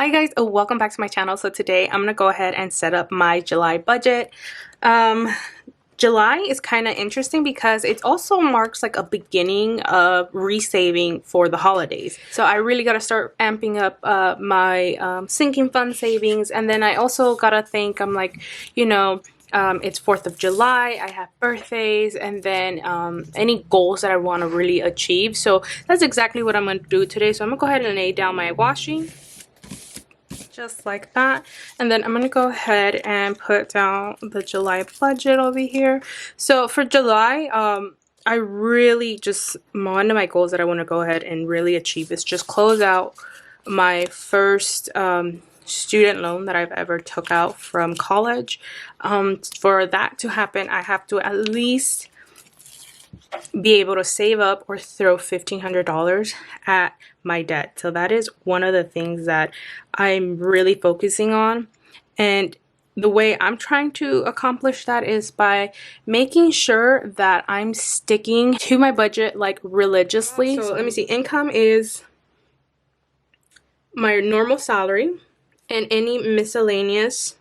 Hi guys, welcome back to my channel. So today I'm gonna go ahead and set up my July budget. July is kind of interesting because it also marks like a beginning of resaving for the holidays. So I really got to start amping up my sinking fund savings. And then I also got to think, I'm like, it's 4th of July, I have birthdays, and then any goals that I want to really achieve. So that's exactly what I'm going to do today. So I'm going to go ahead and lay down my washing. Just like that, and then I'm gonna go ahead and put down the July budget over here. So for July, I really just, one of my goals that I want to go ahead and really achieve is just close out my first student loan that I've ever took out from college. For that to happen, I have to at least be able to save up or throw $1,500 at my debt. So that is one of the things that I'm really focusing on, and the way I'm trying to accomplish that is by making sure that I'm sticking to my budget like religiously. So let me see, income is my normal salary and any miscellaneous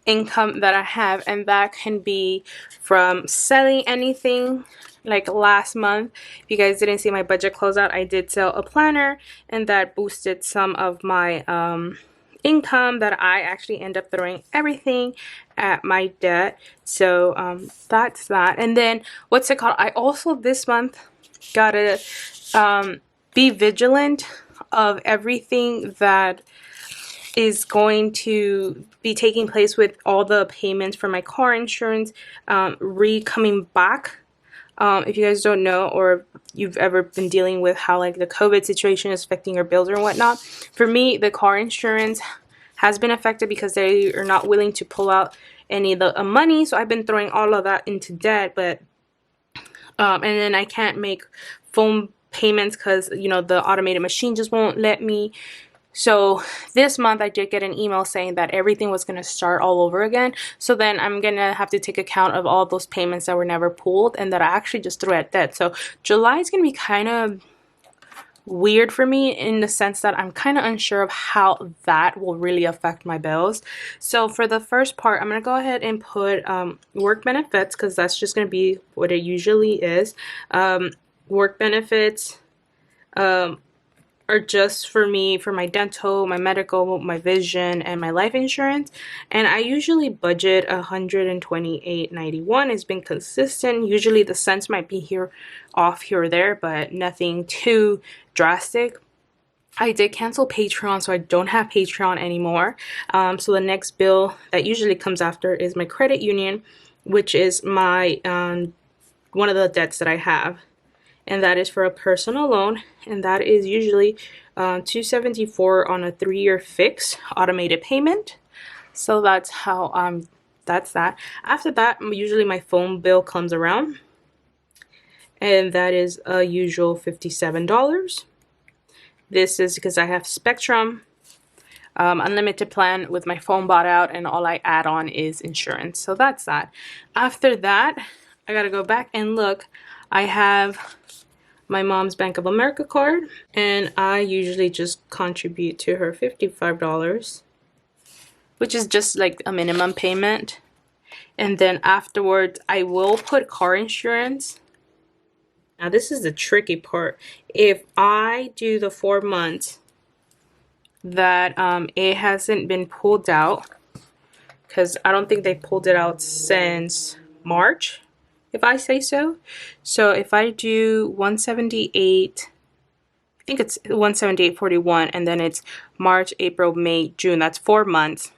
income that I have, and that can be from selling anything. Like last month, if you guys didn't see my budget closeout, I did sell a planner, and that boosted some of my income that I actually end up throwing everything at my debt. So that's that. And then what's it called, I also this month gotta be vigilant of everything that is going to be taking place with all the payments for my car insurance coming back. If you guys don't know, or you've ever been dealing with how like the COVID situation is affecting your bills or whatnot, for me the car insurance has been affected because they are not willing to pull out any of the money, so I've been throwing all of that into debt. But and then I can't make phone payments because the automated machine just won't let me. So this month I did get an email saying that everything was going to start all over again. So then I'm going to have to take account of all those payments that were never pulled and that I actually just threw at debt. So July is going to be kind of weird for me in the sense that I'm kind of unsure of how that will really affect my bills. So for the first part, I'm going to go ahead and put work benefits, because that's just going to be what it usually is. Work benefits are just for me, for my dental, my medical, my vision, and my life insurance. And I usually budget $128.91. It's been consistent. Usually the cents might be off here or there, but nothing too drastic. I did cancel Patreon, so I don't have Patreon anymore. So the next bill that usually comes after is my credit union, which is my one of the debts that I have. And that is for a personal loan, and that is usually $274 on a 3-year fixed automated payment. So that's how that's that. After that, usually my phone bill comes around, and that is a usual $57. This is because I have Spectrum unlimited plan with my phone bought out, and all I add on is insurance. So that's that. After that, I gotta go back and look. I have my mom's Bank of America card, and I usually just contribute to her $55, which is just like a minimum payment. And then afterwards, I will put car insurance. Now this is the tricky part. If I do the 4 months that it hasn't been pulled out, because I don't think they pulled it out since March, if I say so. So if I do 178, I think it's 178.41, and then it's March, April, May, June, that's 4 months.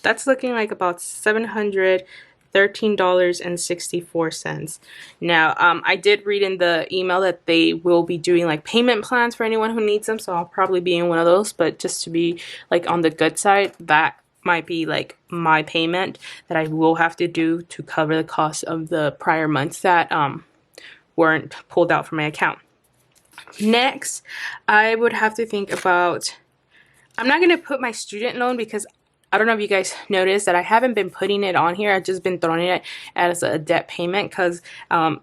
That's looking like about $713.64. Now, I did read in the email that they will be doing like payment plans for anyone who needs them, so I'll probably be in one of those. But just to be like on the good side, that might be like my payment that I will have to do to cover the cost of the prior months that weren't pulled out from my account. Next, I would have to think about, I'm not going to put my student loan because I don't know if you guys noticed that I haven't been putting it on here. I've just been throwing it as a debt payment because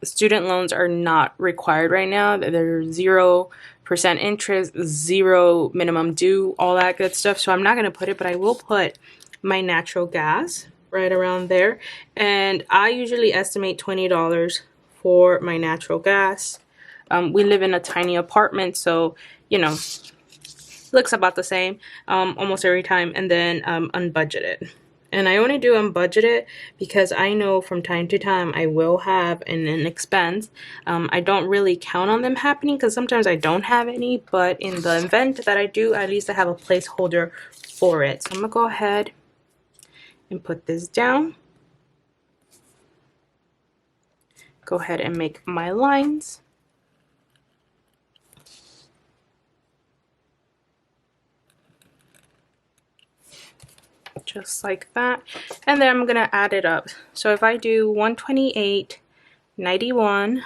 student loans are not required right now. They're 0% interest, 0 minimum due, all that good stuff. So I'm not going to put it, but I will put my natural gas right around there. And I usually estimate $20 for my natural gas. We live in a tiny apartment, so, you know, looks about the same almost every time. And then unbudgeted. And I only do unbudgeted because I know from time to time I will have an expense. I don't really count on them happening because sometimes I don't have any, but in the event that I do, at least I have a placeholder for it. So I'm going to go ahead and put this down. Go ahead and make my lines. Just like that. And then I'm going to add it up. So if I do 128.91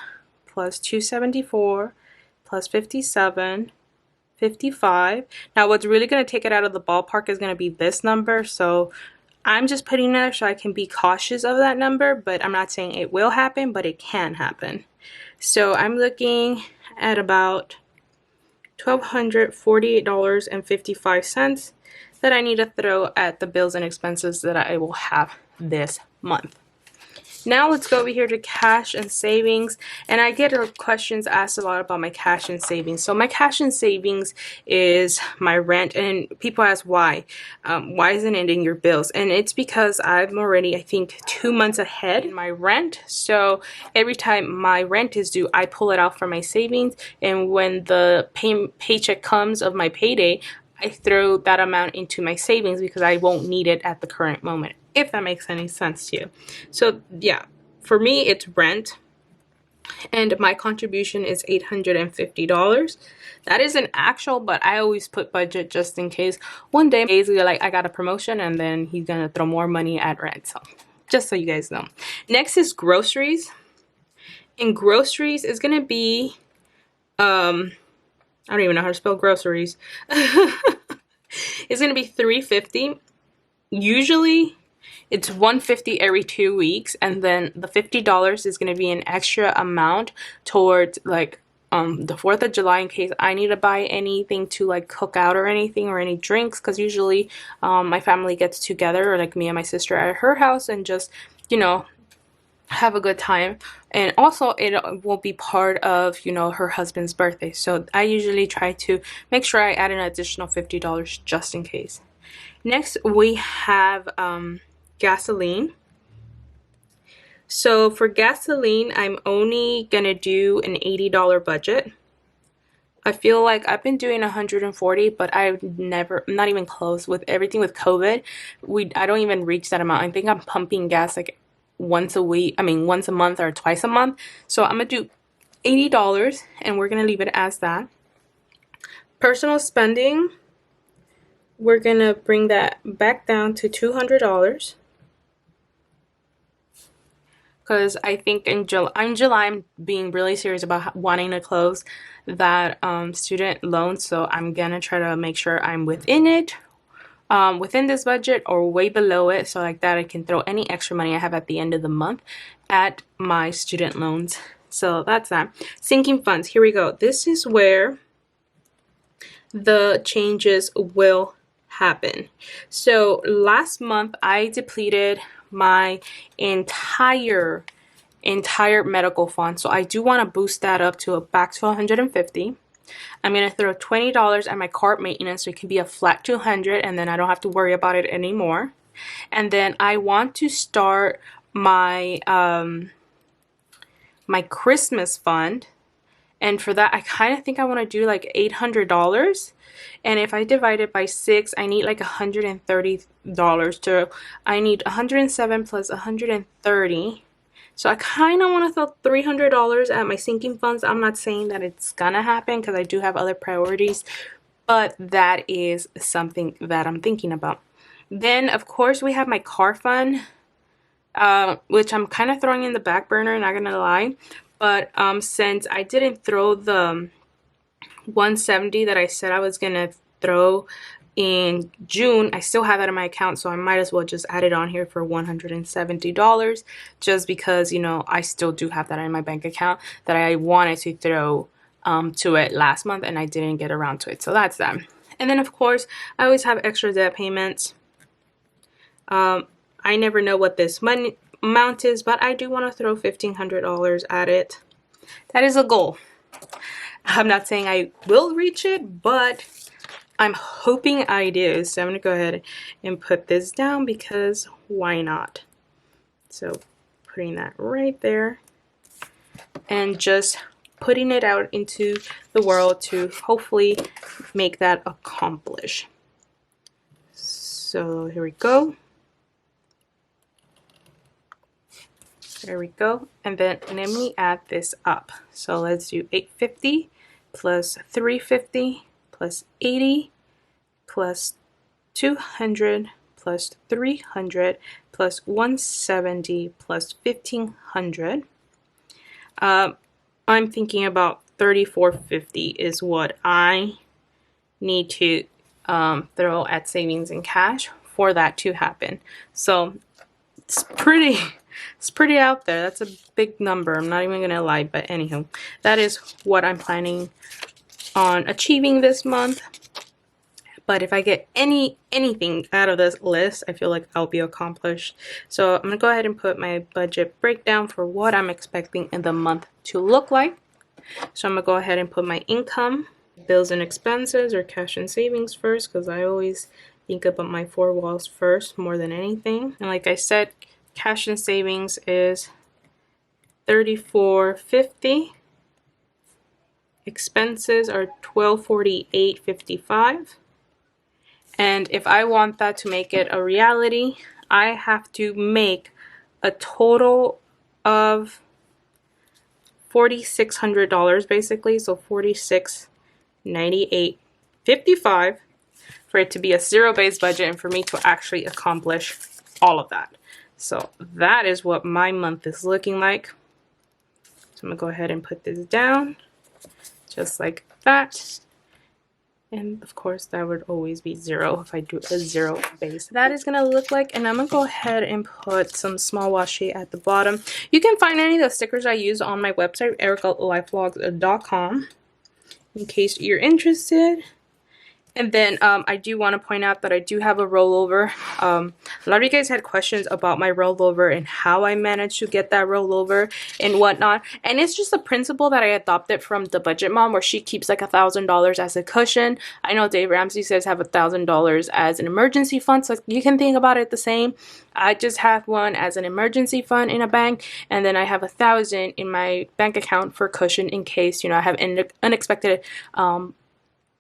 plus 274 plus 57, 55. Now what's really going to take it out of the ballpark is going to be this number. So I'm just putting there so I can be cautious of that number, but I'm not saying it will happen, but it can happen. So I'm looking at about $1,248.55 that I need to throw at the bills and expenses that I will have this month. Now let's go over here to cash and savings, and I get questions asked a lot about my cash and savings. So my cash and savings is my rent, and people ask why isn't it in your bills? And it's because I'm already, I think, 2 months ahead in my rent. So every time my rent is due, I pull it out from my savings, and when the paycheck comes of my payday, I throw that amount into my savings because I won't need it at the current moment, if that makes any sense to you. So yeah, for me it's rent, and my contribution is $850. That isn't actual, but I always put budget just in case one day basically like I got a promotion and then he's gonna throw more money at rent. So just so you guys know. Next is groceries, and groceries is gonna be I don't even know how to spell groceries. It's gonna be $350. Usually it's $150 every 2 weeks, and then the $50 is gonna be an extra amount towards like the 4th of July in case I need to buy anything to like cook out or anything or any drinks, because usually my family gets together, or like me and my sister at her house, and just, you know, have a good time. And also it will be part of, you know, her husband's birthday, so I usually try to make sure I add an additional $50 just in case. Next we have gasoline. So for gasoline, I'm only gonna do an $80 budget. I feel like I've been doing 140, but I'm not even close. With everything with COVID, I don't even reach that amount. I think I'm pumping gas like once a month or twice a month. So I'm gonna do $80, and we're gonna leave it as that. Personal spending, we're gonna bring that back down to $200, because I think in July I'm being really serious about wanting to close that student loan. So I'm gonna try to make sure I'm within it, within this budget or way below it, so like that I can throw any extra money I have at the end of the month at my student loans. So that's that. Sinking funds, here we go. This is where the changes will happen. So last month I depleted my entire medical fund, so I do want to boost that up to back to 150. I'm going to throw $20 at my cart maintenance, so it can be a flat 200, and then I don't have to worry about it anymore. And then I want to start my my Christmas fund, and for that I kind of think I want to do like $800. And if I divide it by 6, I need like $130 to, I need 107 plus 130. So I kind of want to throw $300 at my sinking funds. I'm not saying that it's gonna happen because I do have other priorities, but that is something that I'm thinking about. Then of course we have my car fund, which I'm kind of throwing in the back burner, not gonna lie. But since I didn't throw the 170 that I said I was gonna throw in June, I still have that in my account, so I might as well just add it on here for $170, just because, you know, I still do have that in my bank account that I wanted to throw to it last month, and I didn't get around to it. So that's that. And then of course, I always have extra debt payments. I never know what this money amount is, but I do want to throw $1,500 at it. That is a goal. I'm not saying I will reach it, but I'm hoping I do. So I'm going to go ahead and put this down because why not? So putting that right there and just putting it out into the world to hopefully make that accomplish. So here we go. There we go. And then let me add this up. So let's do 850 plus 350 plus 80 plus 200 plus 300 plus 170 plus 1500. I'm thinking about 3450 is what I need to throw at savings and cash for that to happen. So it's pretty out there. That's a big number. I'm not even gonna lie, but anywho, that is what I'm planning on achieving this month. But if I get anything out of this list, I feel like I'll be accomplished. So I'm gonna go ahead and put my budget breakdown for what I'm expecting in the month to look like. So I'm gonna go ahead and put my income, bills and expenses, or cash and savings first, because I always think about my four walls first more than anything. And like I said, cash and savings is $34.50. Expenses are $1248.55. And if I want that to make it a reality, I have to make a total of $4,600 basically. So $4698.55 for it to be a zero-based budget and for me to actually accomplish all of that. So that is what my month is looking like. So I'm gonna go ahead and put this down just like that. And of course that would always be zero if I do a zero base. That is gonna look like, and I'm gonna go ahead and put some small washi at the bottom. You can find any of the stickers I use on my website, erikalifevlogs.com, in case you're interested. And then I do want to point out that I do have a rollover. A lot of you guys had questions about my rollover and how I managed to get that rollover and whatnot. And it's just a principle that I adopted from the Budget Mom, where she keeps like $1,000 as a cushion. I know Dave Ramsey says have $1,000 as an emergency fund, so you can think about it the same. I just have one as an emergency fund in a bank, and then I have $1,000 in my bank account for cushion in case, you know, I have unexpected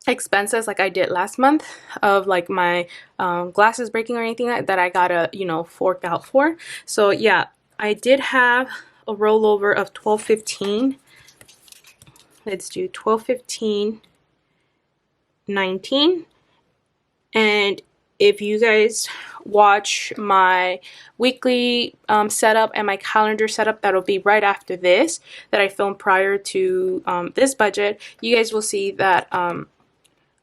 expenses like I did last month of like my glasses breaking or anything that I gotta, you know, fork out for. So yeah, I did have a rollover of $12.15. Let's do $12.15.19. And if you guys watch my weekly setup and my calendar setup, that'll be right after this, that I filmed prior to this budget, you guys will see that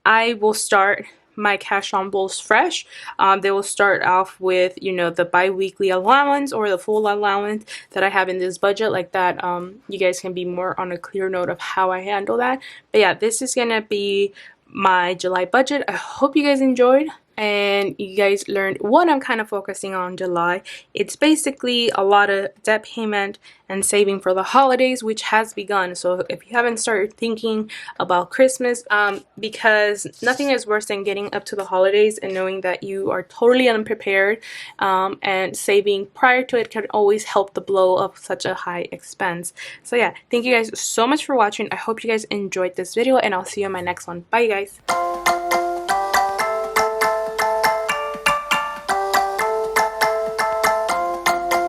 I will start my cash on bulls fresh. They will start off with, you know, the bi-weekly allowance or the full allowance that I have in this budget, like that. You guys can be more on a clear note of how I handle that. But yeah, this is gonna be my July budget. I hope you guys enjoyed and you guys learned what I'm kind of focusing on July. It's basically a lot of debt payment and saving for the holidays, which has begun. So if you haven't started thinking about Christmas, because nothing is worse than getting up to the holidays and knowing that you are totally unprepared, and saving prior to it can always help the blow of such a high expense. So yeah, thank you guys so much for watching. I hope you guys enjoyed this video, and I'll see you in my next one. Bye guys.